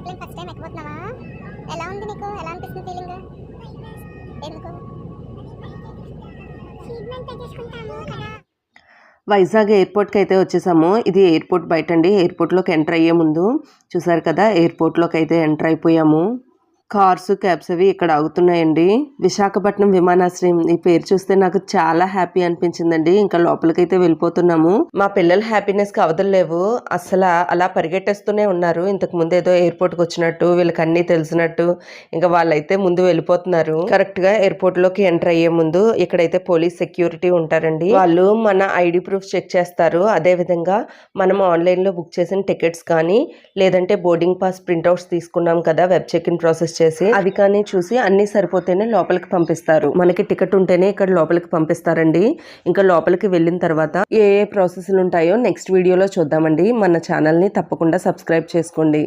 Aeroplane first time ఎక్కబోతున్నావా? ఎలా ఉంది నీకు? ఎలా అనిపిస్తుంది ఫీలింగ్? ఎందుకు? వైజాగ్ ఎయిర్పోర్ట్కి అయితే వచ్చేసాము. ఇది ఎయిర్పోర్ట్ బయట అండి. ఎయిర్పోర్ట్లోకి ఎంటర్ అయ్యే ముందు చూసారు కదా, ఎయిర్పోర్ట్లోకి అయితే ఎంటర్ అయిపోయాము. కార్స్, క్యాబ్స్ అవి ఇక్కడ ఆగుతున్నాయండి. విశాఖపట్నం విమానాశ్రయం ఈ పేరు చూస్తే నాకు చాలా హ్యాపీ అనిపించిందండి. ఇంకా లోపలికైతే వెళ్ళిపోతున్నాము. మా పిల్లల హ్యాపీనెస్ కి అవధులు లేవు. అసలు అలా పరిగెట్టేస్తూనే ఉన్నారు. ఇంతకు ముందు ఏదో ఎయిర్పోర్ట్ కి వచ్చినట్టు, వీళ్ళకి అన్ని తెలిసినట్టు ఇంకా వాళ్ళైతే ముందు వెళ్ళిపోతున్నారు. కరెక్ట్ గా ఎయిర్పోర్ట్ లోకి ఎంటర్ అయ్యే ముందు ఇక్కడైతే పోలీస్ సెక్యూరిటీ ఉంటారండి. వాళ్ళు మన ఐడి ప్రూఫ్ చెక్ చేస్తారు. అదే విధంగా మనం ఆన్లైన్ లో బుక్ చేసిన టికెట్స్ కానీ లేదంటే బోర్డింగ్ పాస్ ప్రింట్అవుట్స్ తీసుకున్నాం కదా వెబ్ చెక్ ఇన్ ప్రాసెస్ చేసి, అవి కానీ చూసి అన్ని సరిపోతేనే లోపలికి పంపిస్తారు. మనకి టికెట్ ఉంటేనే ఇక్కడ లోపలికి పంపిస్తారండి. ఇంకా లోపలికి వెళ్ళిన తర్వాత ఏ ప్రాసెస్లు ఉంటాయో నెక్స్ట్ వీడియోలో చూద్దామండి. మన ఛానల్ ని తప్పకుండా సబ్స్క్రైబ్ చేసుకోండి.